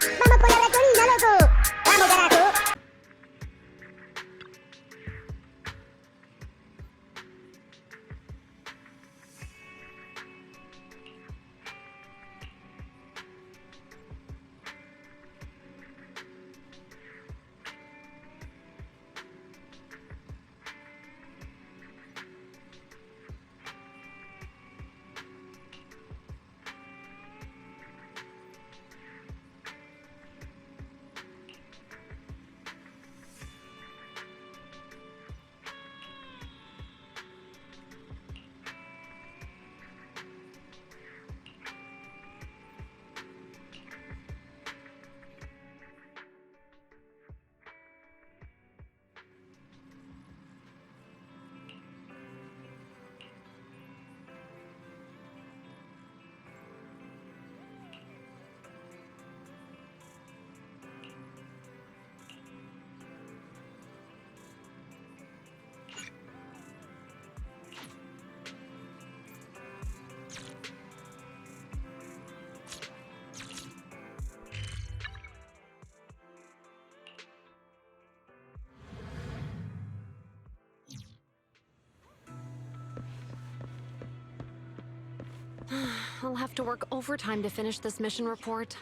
¡Vamos por la ratonina, loco! ¡Vamos, carajo! I'll have to work overtime to finish this mission report.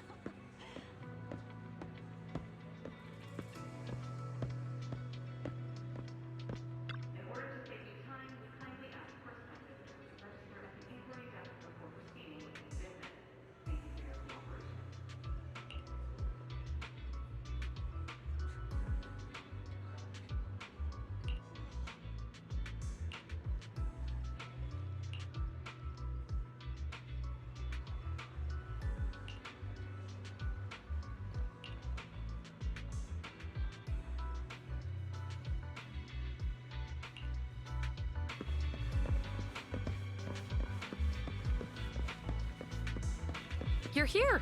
You're here!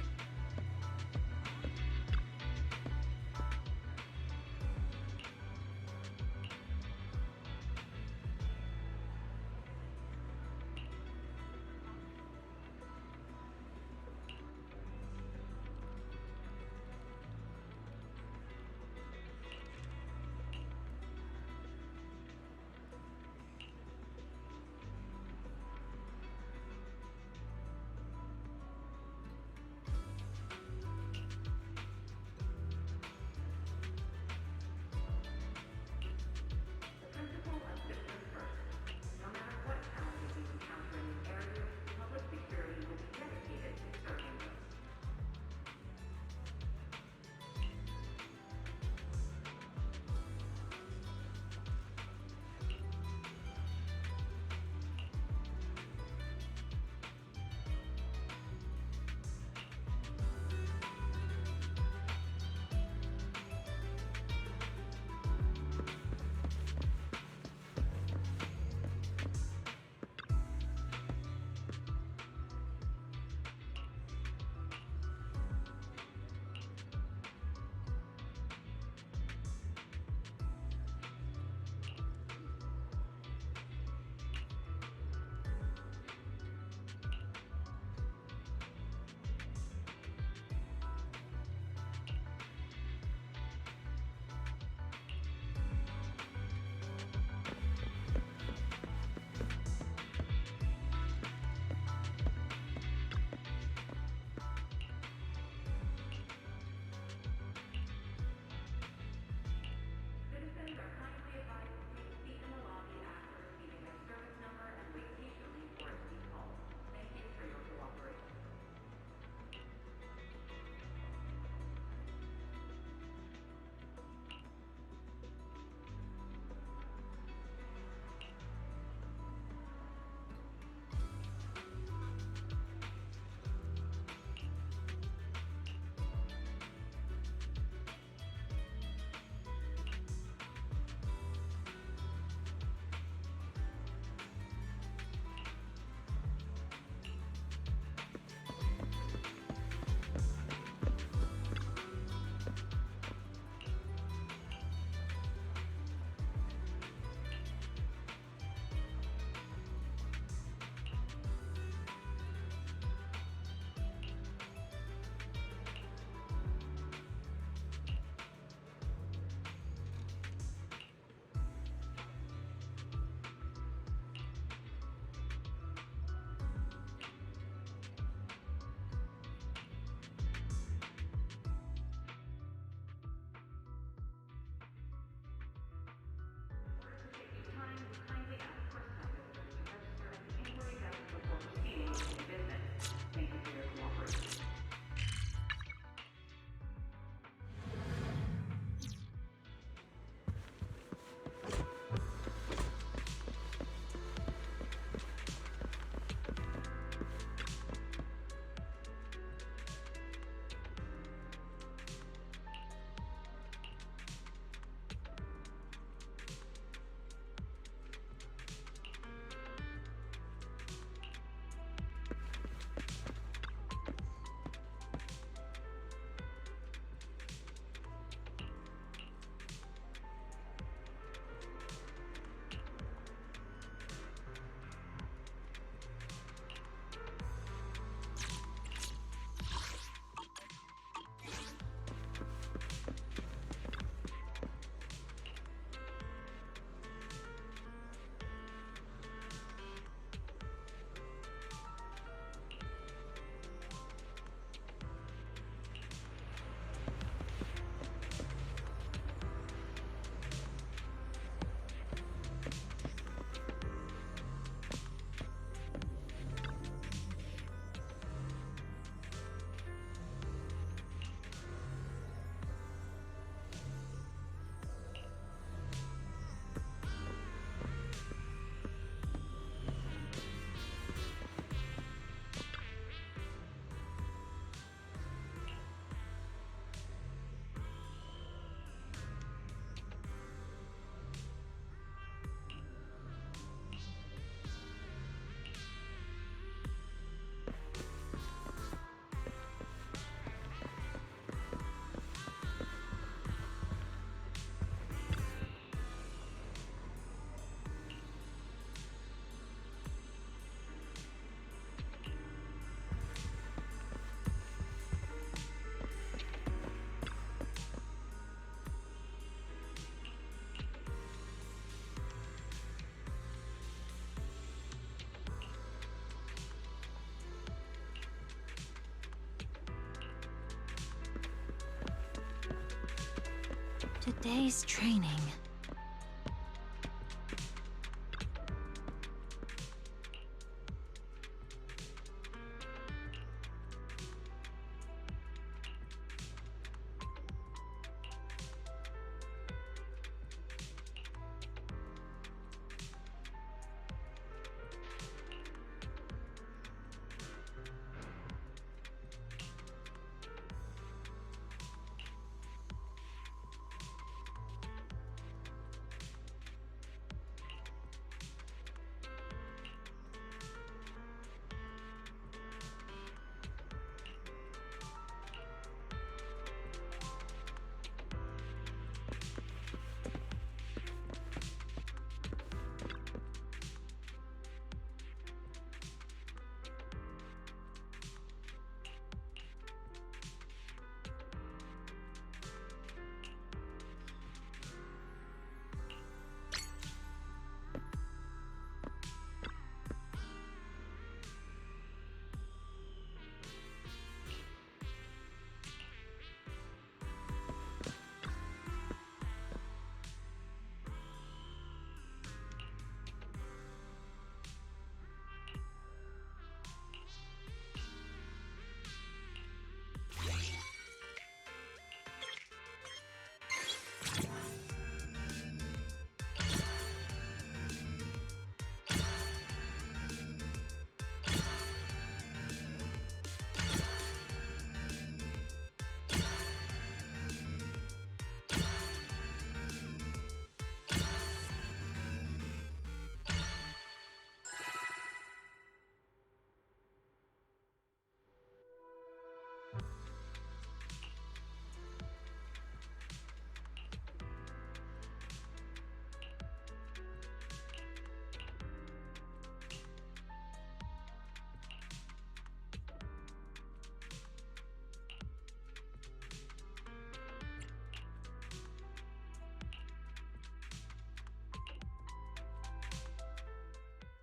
Today's training.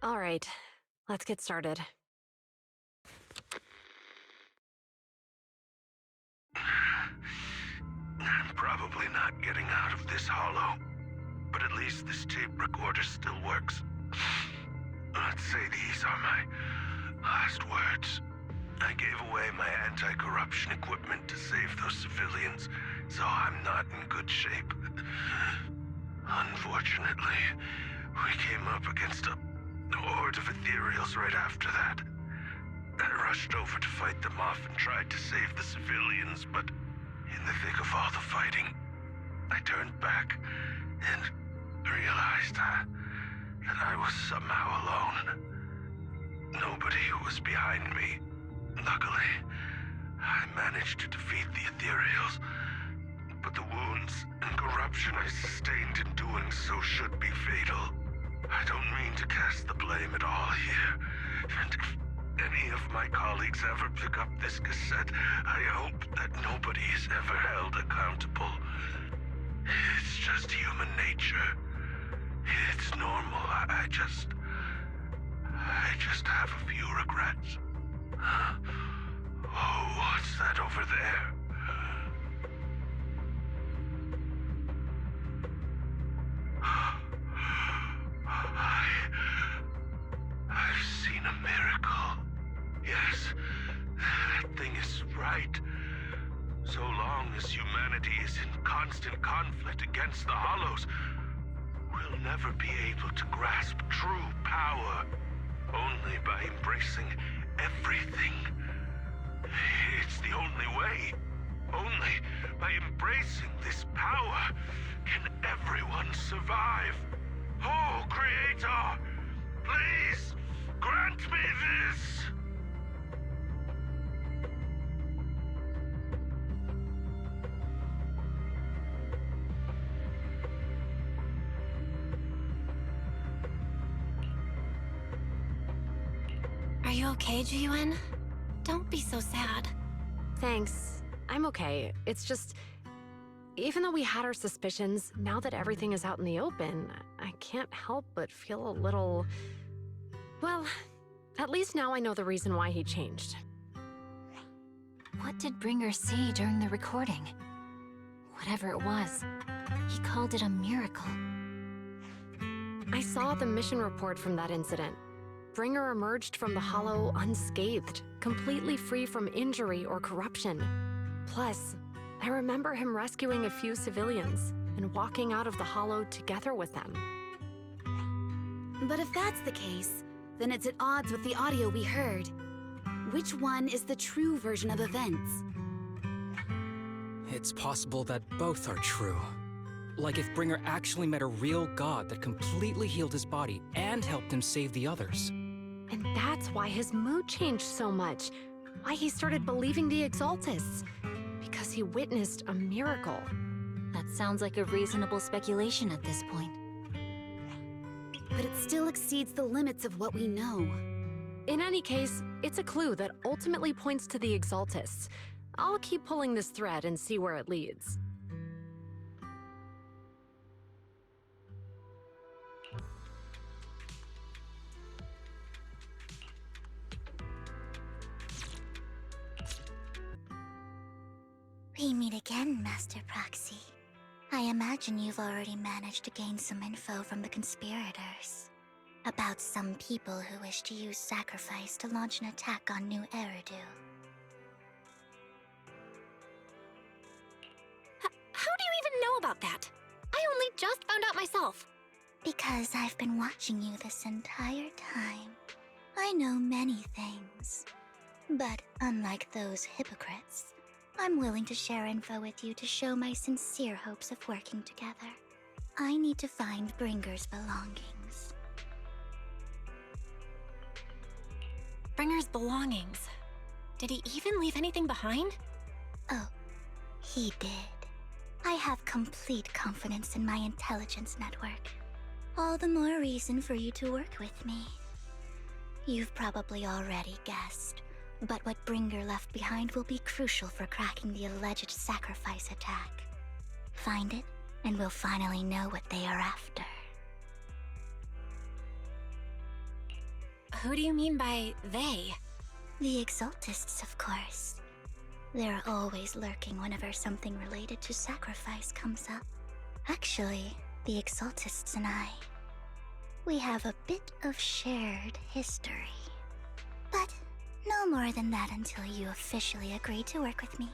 All right, let's get started. I'm probably not getting out of this hollow, but at least this tape recorder still works. Let's say these are my last words. I gave away my anti-corruption equipment to save those civilians, so I'm not in good shape. Unfortunately, we came up against a horde of ethereals right after that. I rushed over to fight them off and tried to save the civilians, but in the thick of all the fighting, I turned back and realized that I was somehow alone. Nobody was behind me. Luckily, I managed to defeat the ethereals, but the wounds and corruption I sustained in doing so should be fatal. I don't mean to cast the blame at all here, and if any of my colleagues ever pick up this cassette, I hope that nobody is ever held accountable. It's just human nature. It's normal. I just have a few regrets. Oh, what's that over there? I've seen a miracle. Yes, that thing is right. So long as humanity is in constant conflict against the Hollows, we'll never be able to grasp true power. Only by embracing everything. It's the only way. Only by embracing this power can everyone survive. Oh, Creator, please grant me this. Are you okay, Ji-Yuen? Don't be so sad. Thanks. I'm okay. It's just, even though we had our suspicions, now that everything is out in the open, I can't help but feel a little... Well, at least now I know the reason why he changed. What did Bringer see during the recording? whatever it was. He called it a miracle. I saw the mission report from that incident. Bringer emerged from the Hollow unscathed, completely free from injury or corruption. Plus, I remember him rescuing a few civilians and walking out of the Hollow together with them. But if that's the case, then it's at odds with the audio we heard. Which one is the true version of events? It's possible that both are true. Like if Bringer actually met a real god that completely healed his body and helped him save the others. And that's why his mood changed so much. Why he started believing the Exaltists. Because he witnessed a miracle. That sounds like a reasonable speculation at this point. But it still exceeds the limits of what we know. In any case, it's a clue that ultimately points to the Exaltists. I'll keep pulling this thread and see where it leads. We meet again, Master Proxy. I imagine you've already managed to gain some info from the conspirators. About some people who wish to use sacrifice to launch an attack on New Eridu. How do you even know about that? I only just found out myself. Because I've been watching you this entire time. I know many things. But unlike those hypocrites, I'm willing to share info with you to show my sincere hopes of working together. I need to find Bringer's belongings. Bringer's belongings. Did he even leave anything behind? Oh, he did. I have complete confidence in my intelligence network. All the more reason for you to work with me. You've probably already guessed. But what Bringer left behind will be crucial for cracking the alleged sacrifice attack. Find it, and we'll finally know what they are after. Who do you mean by they? The Exaltists, of course. They're always lurking whenever something related to sacrifice comes up. Actually, the Exaltists and I, we have a bit of shared history. But no more than that until you officially agree to work with me.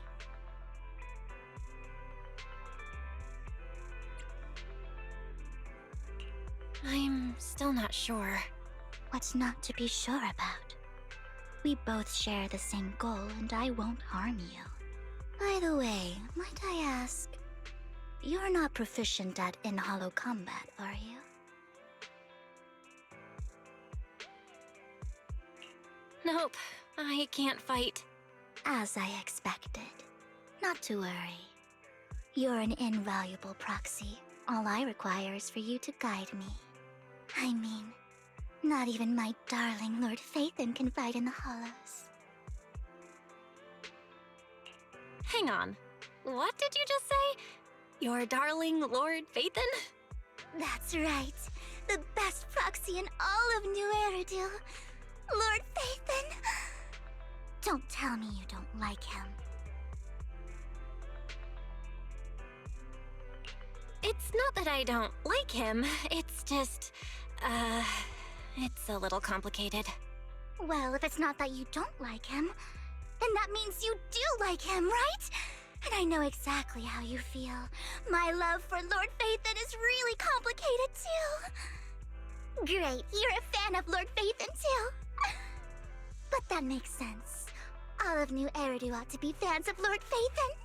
I'm still not sure. What's not to be sure about? We both share the same goal, and I won't harm you. By the way, might I ask, you're not proficient at in-hollow combat, are you? Nope, I can't fight. As I expected. Not to worry. You're an invaluable proxy. All I require is for you to guide me. I mean, not even my darling Lord Phaethon can fight in the hollows. Hang on. What did you just say? Your darling Lord Phaethon? That's right. The best proxy in all of New Eridu. Lord Phaethon. Don't tell me you don't like him. It's not that I don't like him. It's just, it's a little complicated. Well, if it's not that you don't like him, then that means you do like him, right? And I know exactly how you feel. My love for Lord Phaethon is really complicated too. Great, you're a fan of Lord Phaethon too. But that makes sense. All of New Eridu ought to be fans of Lord Phaethon.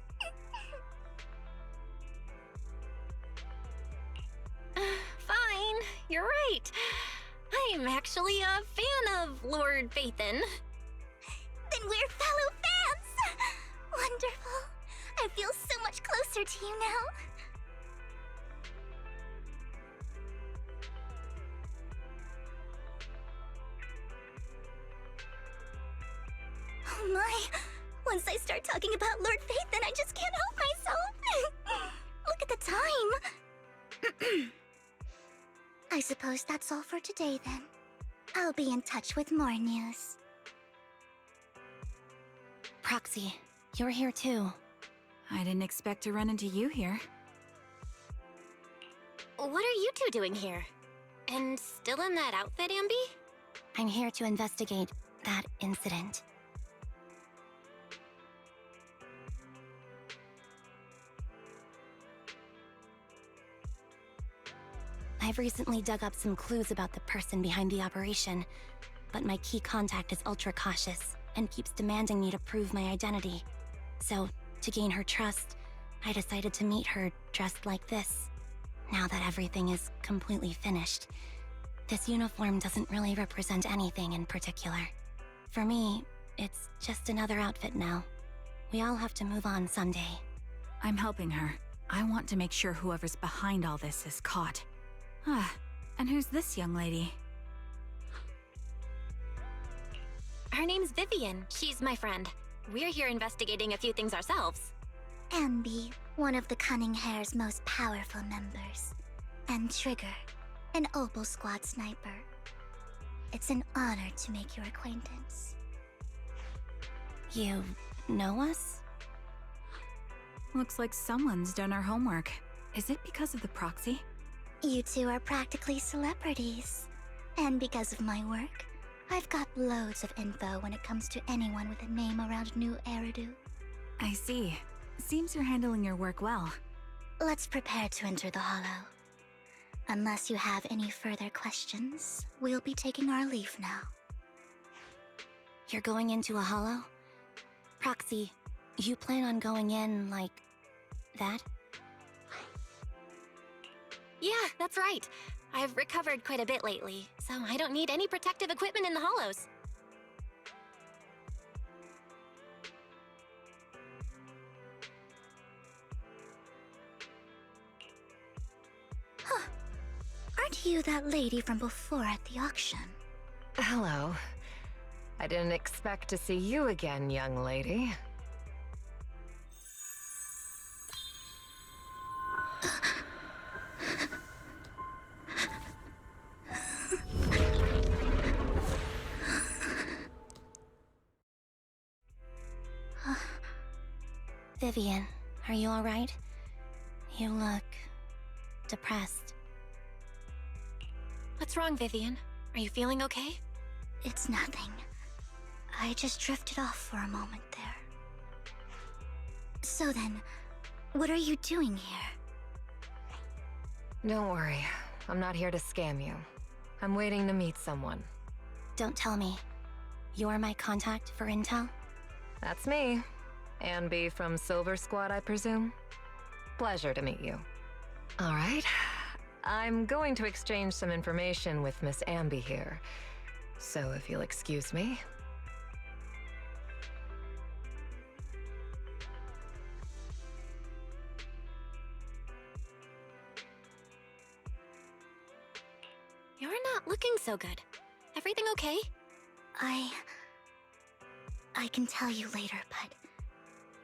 Fine, you're right. I'm actually a fan of Lord Phaethon. Then we're fellow fans! Wonderful. I feel so much closer to you now. Oh my! Once I start talking about Lord Phaethon, I just can't help myself! Look at the time! I suppose that's all for today then. I'll be in touch with more news. Proxy, you're here too. I didn't expect to run into you here. What are you two doing here? And still in that outfit, Ambi? I'm here to investigate that incident. I've recently dug up some clues about the person behind the operation, but my key contact is ultra cautious and keeps demanding me to prove my identity. So, to gain her trust, I decided to meet her dressed like this. Now that everything is completely finished, this uniform doesn't really represent anything in particular. For me, it's just another outfit now. We all have to move on someday. I'm helping her. I want to make sure whoever's behind all this is caught. Ah, and who's this young lady? Her name's Vivian. She's my friend. We're here investigating a few things ourselves. Ambi, one of the Cunning Hair's most powerful members. And Trigger, an Opal Squad sniper. It's an honor to make your acquaintance. You know us? Looks like someone's done our homework. Is it because of the proxy? You two are practically celebrities. And because of my work, I've got loads of info when it comes to anyone with a name around New Eridu. I see. Seems you're handling your work well. Let's prepare to enter the Hollow. Unless you have any further questions, we'll be taking our leave now. You're going into a Hollow? Proxy, you plan on going in like that? Yeah, that's right. I've recovered quite a bit lately, so I don't need any protective equipment in the hollows. Huh. Aren't you that lady from before at the auction? Hello. I didn't expect to see you again, young lady. Vivian, are you alright? You look depressed. What's wrong, Vivian? Are you feeling okay? It's nothing. I just drifted off for a moment there. So then, what are you doing here? Don't worry. I'm not here to scam you. I'm waiting to meet someone. Don't tell me. You're my contact for intel? That's me. Ambi from Silver Squad, I presume? Pleasure to meet you. All right. I'm going to exchange some information with Miss Ambi here. So if you'll excuse me. You're not looking so good. Everything okay? I can tell you later, but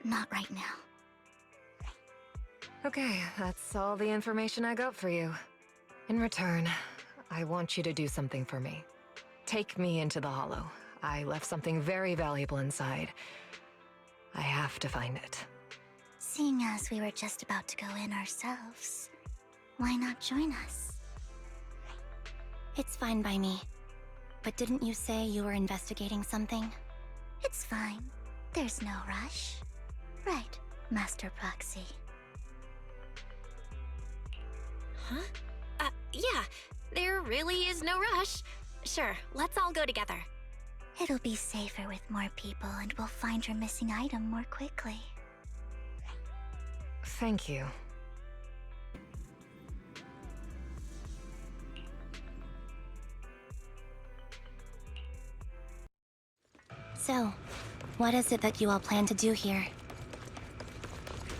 not right now. Okay, that's all the information I got for you. In return, I want you to do something for me. Take me into the Hollow. I left something very valuable inside. I have to find it. Seeing as we were just about to go in ourselves, why not join us? It's fine by me. But didn't you say you were investigating something? It's fine. There's no rush. Right, Master Proxy. Huh? Yeah. There really is no rush. Sure, let's all go together. It'll be safer with more people and we'll find your missing item more quickly. Thank you. So, what is it that you all plan to do here?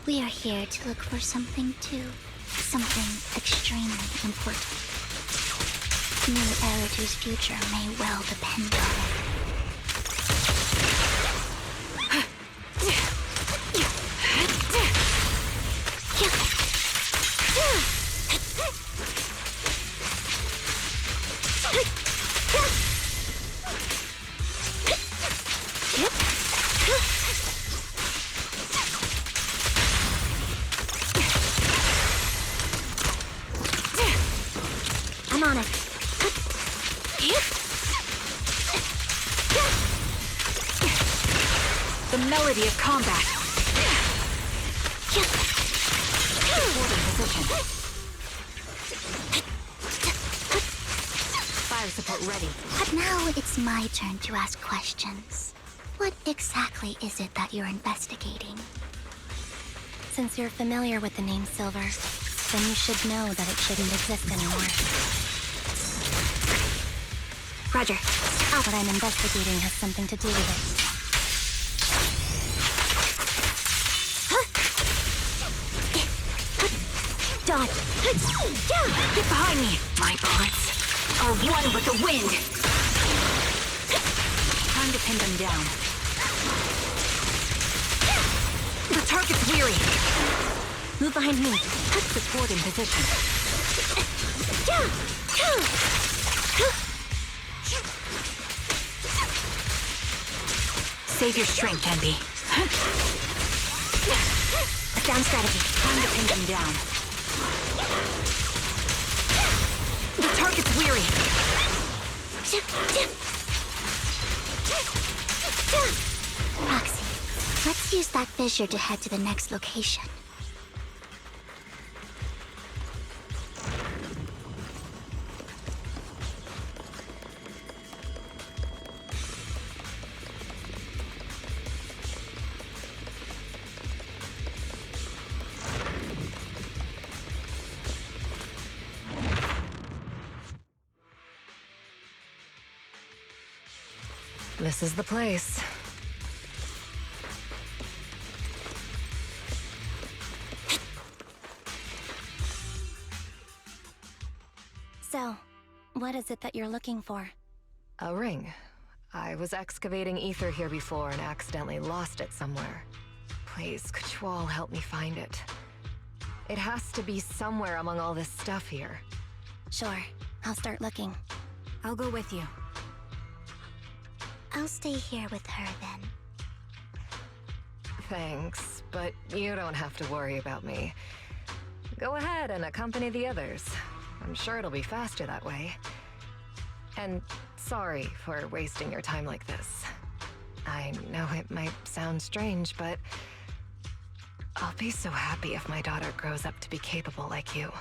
We are here to look for something too. Something extremely important. New Eridu's future may well depend on it. I'm on it. The melody of combat. Holding position. Fire support ready. But now it's my turn to ask questions. What exactly is it that you're investigating? Since you're familiar with the name Silver, then you should know that it shouldn't exist anymore. Roger. What I'm investigating has something to do with it. Dodge! Get behind me! My bullets are one with the wind! Time to pin them down. The target's weary! Move behind me. Support in position. Save your strength, Envy. Sound strategy. Time to pin them down. The target's weary. Roxy, let's use that fissure to head to the next location. This is the place. So, what is it that you're looking for? A ring. I was excavating ether here before and accidentally lost it somewhere. Please, could you all help me find it? It has to be somewhere among all this stuff here. Sure, I'll start looking. I'll go with you. I'll stay here with her then. Thanks, but you don't have to worry about me. Go ahead and accompany the others. I'm sure it'll be faster that way. And sorry for wasting your time like this. I know it might sound strange, but I'll be so happy if my daughter grows up to be capable like you.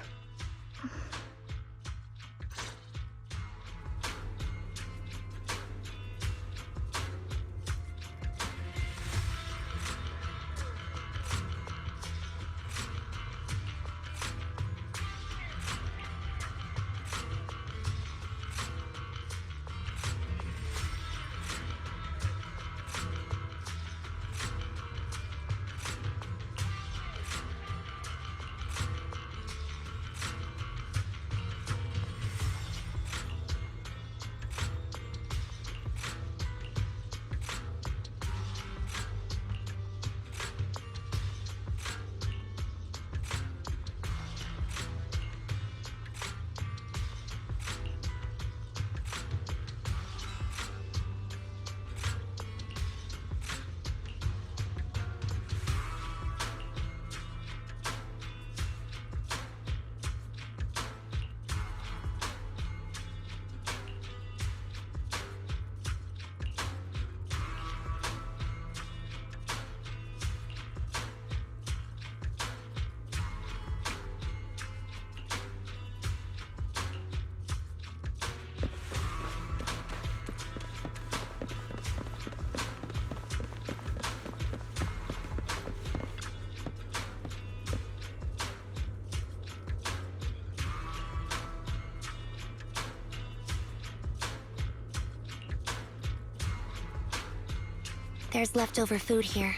There's leftover food here.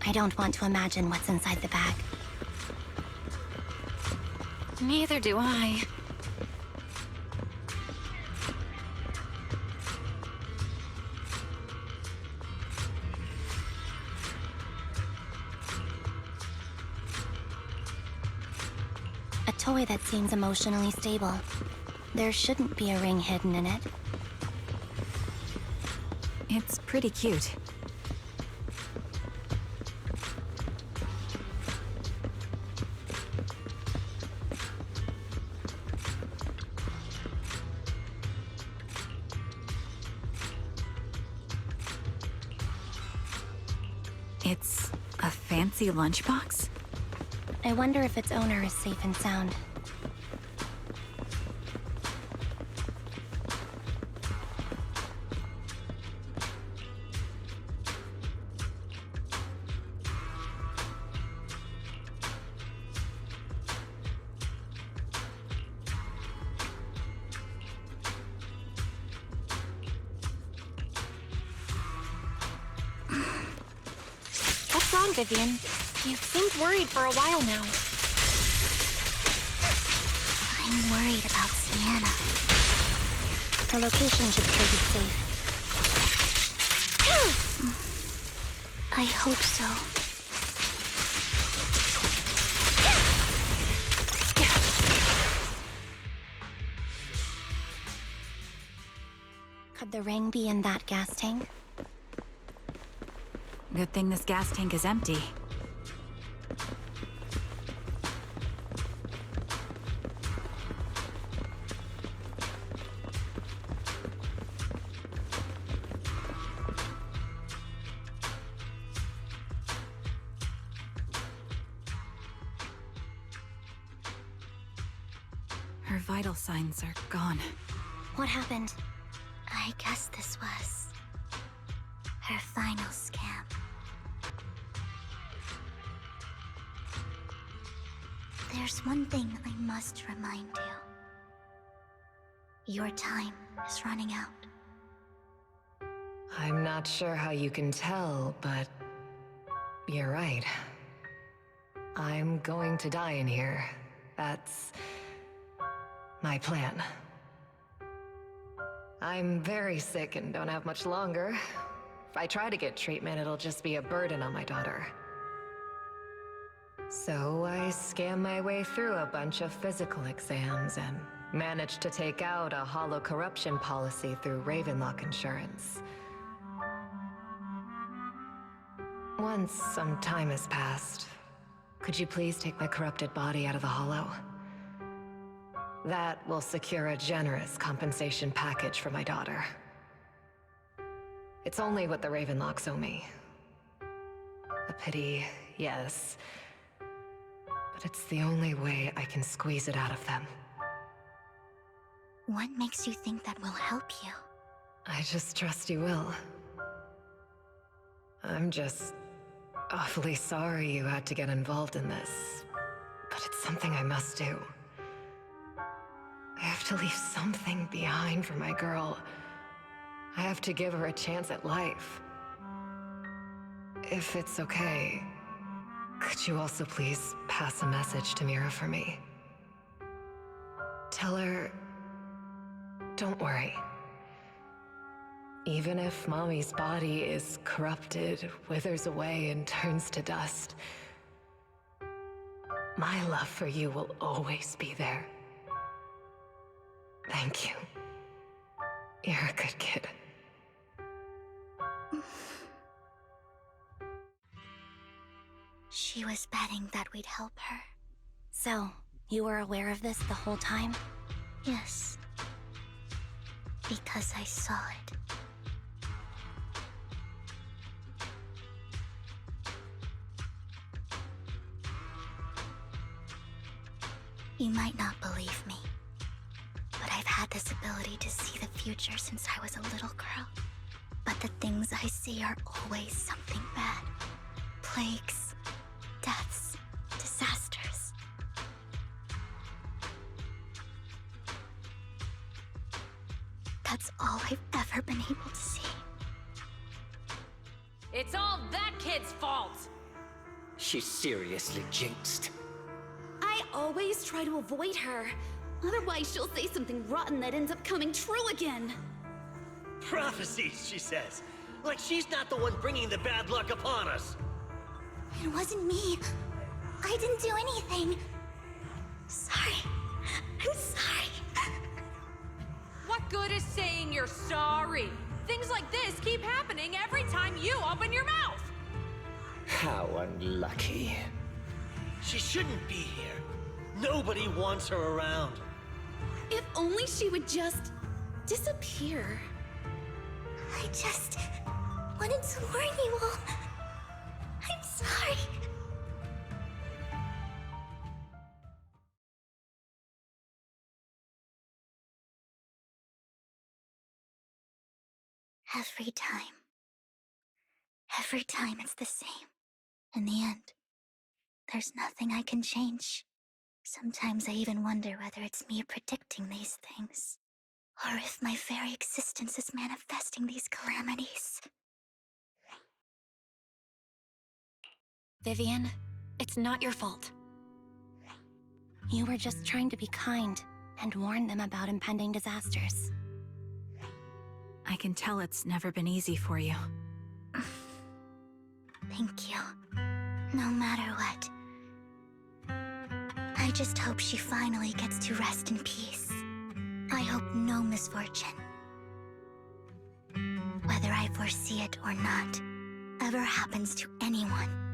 I don't want to imagine what's inside the bag. Neither do I. A toy that seems emotionally stable. There shouldn't be a ring hidden in it. It's pretty cute. fancy lunchbox? I wonder if its owner is safe and sound. What's wrong, Vivian? You've seemed worried for a while now. I'm worried about Sienna. Her location should still be safe. I hope so. Could the ring be in that gas tank? Good thing this gas tank is empty. Her vital signs are gone. What happened? I guess this was her final scam. There's one thing I must remind you. Your time is running out. I'm not sure how you can tell, but you're right. I'm going to die in here. That's my plan. I'm very sick and don't have much longer. If I try to get treatment, it'll just be a burden on my daughter. So I scam my way through a bunch of physical exams and managed to take out a hollow corruption policy through Ravenlock Insurance. Once some time has passed, could you please take my corrupted body out of the hollow? That will secure a generous compensation package for my daughter. It's only what the Ravenlocks owe me. A pity, yes. But it's the only way I can squeeze it out of them. What makes you think that will help you? I just trust you will. I'm just awfully sorry you had to get involved in this, but it's something I must do. I have to leave something behind for my girl. I have to give her a chance at life. If it's okay, could you also please pass a message to Mira for me? Tell her, don't worry. Even if Mommy's body is corrupted, withers away, and turns to dust, my love for you will always be there. Thank you. You're a good kid. She was betting that we'd help her. So, you were aware of this the whole time? Yes. Because I saw it. You might not believe me, but I've had this ability to see the future since I was a little girl. But the things I see are always something bad. Plagues, deaths, disasters. That's all I've ever been able to see. It's all that kid's fault! She's seriously jinxed. I always try to avoid her. Otherwise, she'll say something rotten that ends up coming true again. Prophecies, she says. Like she's not the one bringing the bad luck upon us. It wasn't me. I didn't do anything. Sorry. I'm sorry. What good is saying you're sorry? Things like this keep happening every time you open your mouth! How unlucky. She shouldn't be here. Nobody wants her around. If only she would just disappear. I just wanted to warn you all. I'm sorry. Every time. Every time it's the same. In the end, there's nothing I can change. Sometimes I even wonder whether it's me predicting these things, or if my very existence is manifesting these calamities. Vivian, it's not your fault. You were just trying to be kind and warn them about impending disasters. I can tell it's never been easy for you. Thank you. No matter what. I just hope she finally gets to rest in peace. I hope no misfortune, whether I foresee it or not, ever happens to anyone.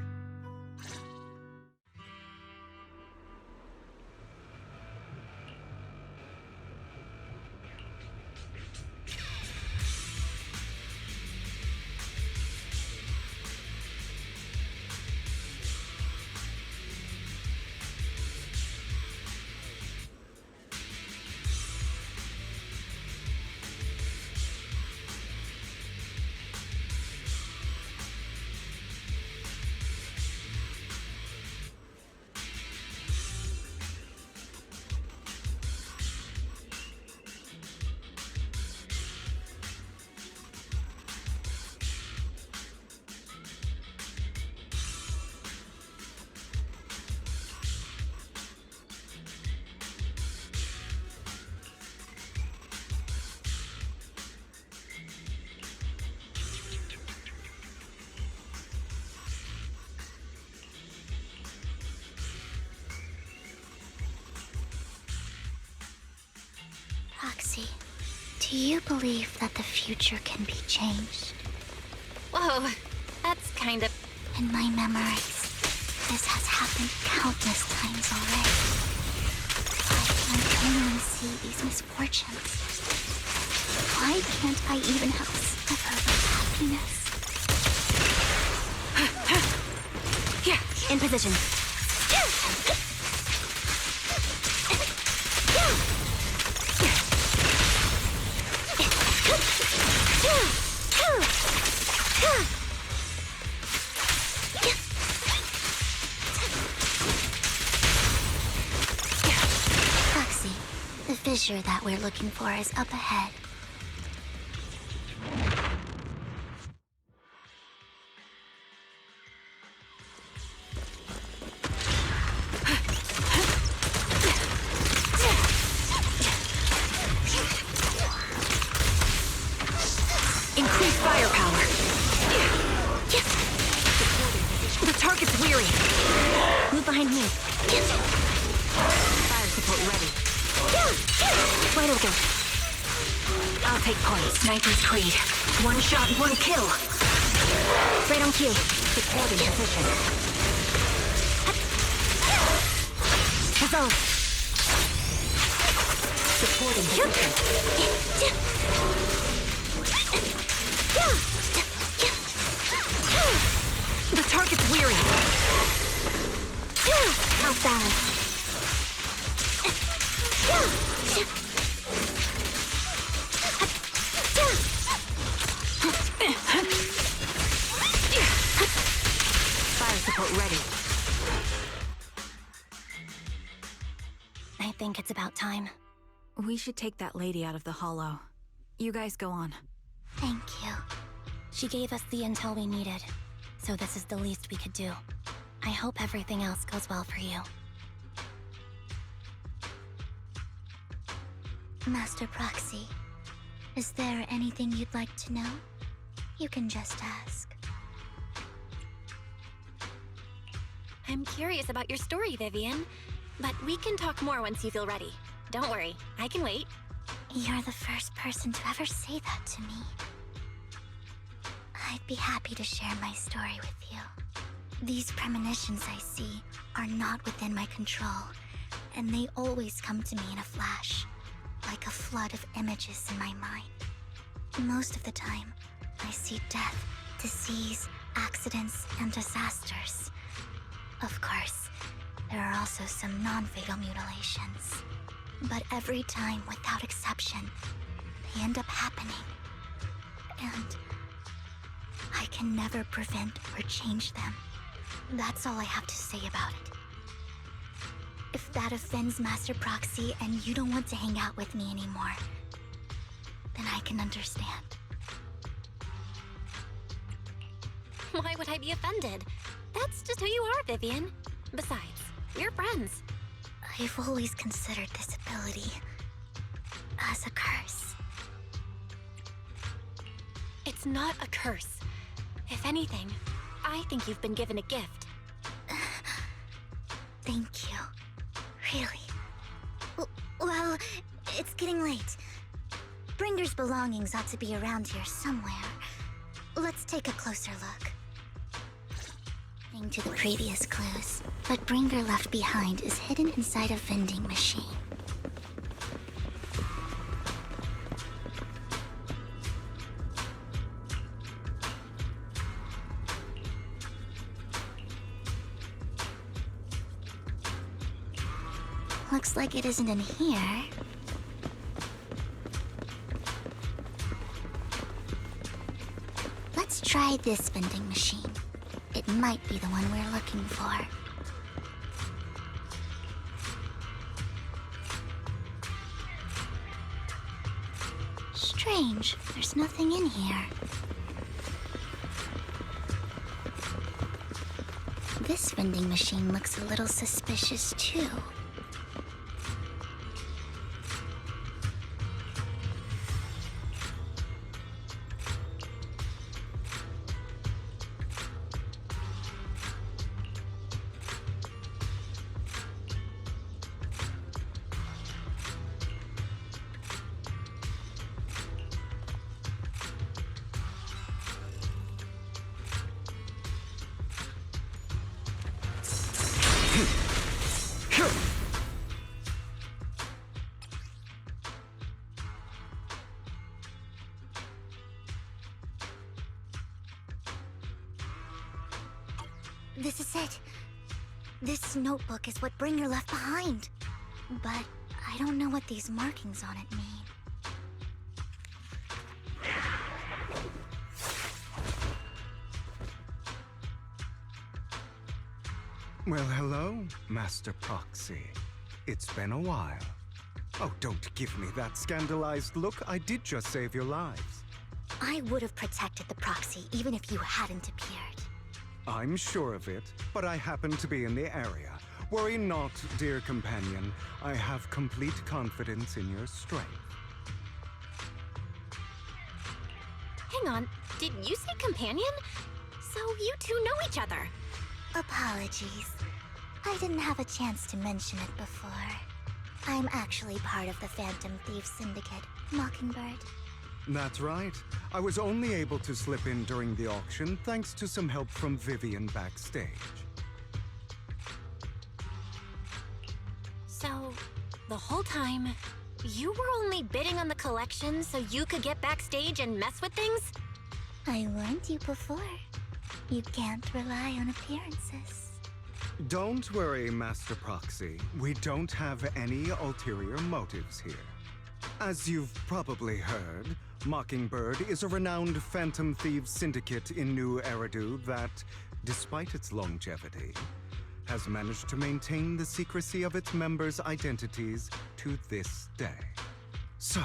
Roxy, do you believe that the future can be changed? Whoa, that's kind of... In my memories, this has happened countless times already. I can only see these misfortunes. Why can't I even have a sliver of happiness? Yeah, in position. Roxy, the fissure that we're looking for is up ahead. Increase firepower. The target's weary. Move behind me. Fire support ready. Wide open. I'll take point. Sniper's Creed. One shot, one kill. Right on cue. Supporting position. Resolve. Supporting position. The target's weary. Off balance. Fire support ready. I think it's about time. We should take that lady out of the hollow. You guys go on. Thank you. She gave us the intel we needed, so this is the least we could do. I hope everything else goes well for you. Master Proxy, is there anything you'd like to know? You can just ask. I'm curious about your story, Vivian, but we can talk more once you feel ready. Don't worry, I can wait. You're the first person to ever say that to me. I'd be happy to share my story with you. These premonitions I see are not within my control, and they always come to me in a flash, like a flood of images in my mind. Most of the time, I see death, disease, accidents, and disasters. Of course, there are also some non-fatal mutilations. But every time, without exception, they end up happening. And I can never prevent or change them. That's all I have to say about it. If that offends Master Proxy and you don't want to hang out with me anymore, then I can understand. Why would I be offended? That's just who you are, Vivian. Besides, we're friends. I've always considered this ability as a curse. It's not a curse. If anything, I think you've been given a gift. Thank you. Really. Well, it's getting late. Bringer's belongings ought to be around here somewhere. Let's take a closer look. To the previous clues, what Bringer left behind is hidden inside a vending machine. Looks like it isn't in here. Let's try this vending machine. It might be the one we're looking for. Strange, there's nothing in here. This vending machine looks a little suspicious too. This is it. This notebook is what Bringer left behind. But I don't know what these markings on it mean. Well, hello, Master Proxy. It's been a while. Oh, don't give me that scandalized look. I did just save your lives. I would have protected the Proxy even if you hadn't appeared. I'm sure of it, but I happen to be in the area. Worry not, dear companion. I have complete confidence in your strength. Hang on, did you say companion? So you two know each other? Apologies. I didn't have a chance to mention it before. I'm actually part of the Phantom Thief Syndicate, Mockingbird. That's right. I was only able to slip in during the auction thanks to some help from Vivian backstage. So, the whole time, you were only bidding on the collection so you could get backstage and mess with things? I warned you before. You can't rely on appearances. Don't worry, Master Proxy. We don't have any ulterior motives here. As you've probably heard, Mockingbird is a renowned Phantom Thieves syndicate in New Eridu that, despite its longevity, has managed to maintain the secrecy of its members' identities to this day. So,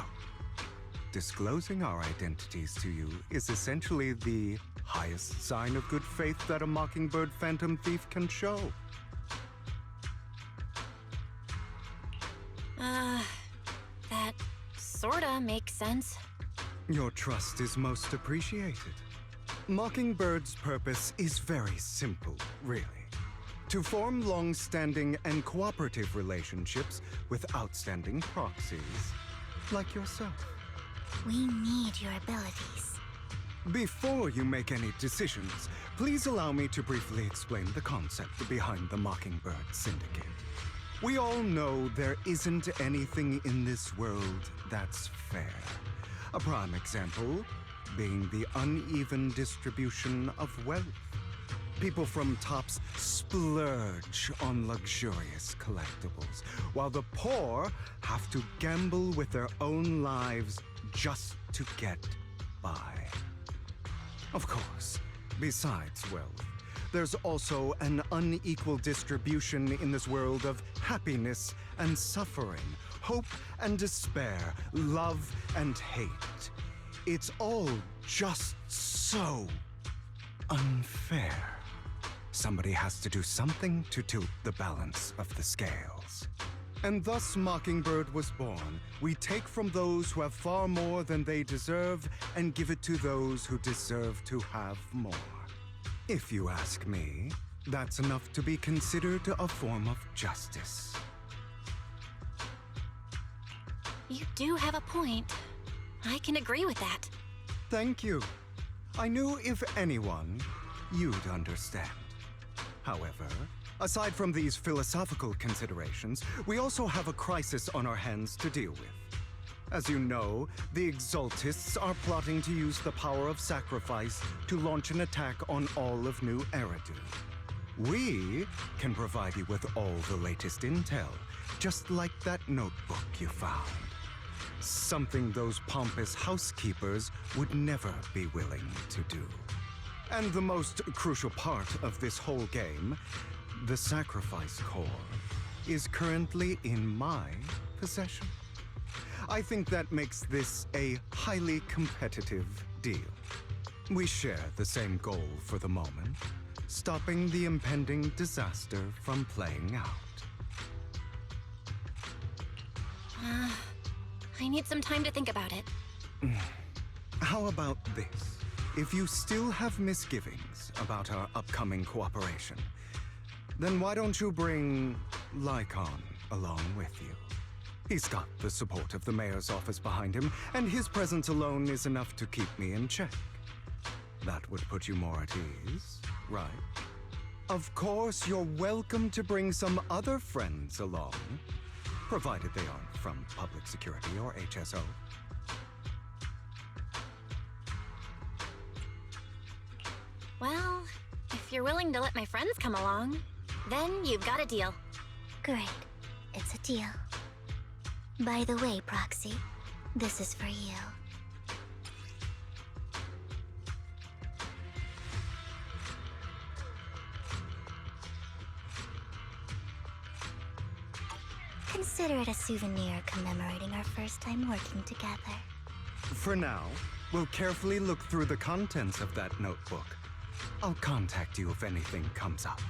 disclosing our identities to you is essentially the highest sign of good faith that a Mockingbird Phantom Thief can show. That sorta makes sense. Your trust is most appreciated. Mockingbird's purpose is very simple, really. To form long-standing and cooperative relationships with outstanding proxies, like yourself. We need your abilities. Before you make any decisions, please allow me to briefly explain the concept behind the Mockingbird Syndicate. We all know there isn't anything in this world that's fair. A prime example being the uneven distribution of wealth. People from tops splurge on luxurious collectibles, while the poor have to gamble with their own lives just to get by. Of course, besides wealth, there's also an unequal distribution in this world of happiness and suffering, hope and despair, love and hate. It's all just so unfair. Somebody has to do something to tilt the balance of the scales. And thus Mockingbird was born. We take from those who have far more than they deserve and give it to those who deserve to have more. If you ask me, that's enough to be considered a form of justice. You do have a point. I can agree with that. Thank you. I knew if anyone, you'd understand. However, aside from these philosophical considerations, we also have a crisis on our hands to deal with. As you know, the Exaltists are plotting to use the power of sacrifice to launch an attack on all of New Eridu. We can provide you with all the latest intel, just like that notebook you found. Something those pompous housekeepers would never be willing to do. And the most crucial part of this whole game, the sacrifice core, is currently in my possession. I think that makes this a highly competitive deal. We share the same goal for the moment, stopping the impending disaster from playing out. I need some time to think about it. How about this? If you still have misgivings about our upcoming cooperation, then why don't you bring Lycon along with you? He's got the support of the mayor's office behind him, and his presence alone is enough to keep me in check. That would put you more at ease, right? Of course, you're welcome to bring some other friends along, provided they aren't from public security or HSO. Well, if you're willing to let my friends come along, then you've got a deal. Great. It's a deal. By the way, Proxy, this is for you. Consider it a souvenir commemorating our first time working together. For now, we'll carefully look through the contents of that notebook. I'll contact you if anything comes up.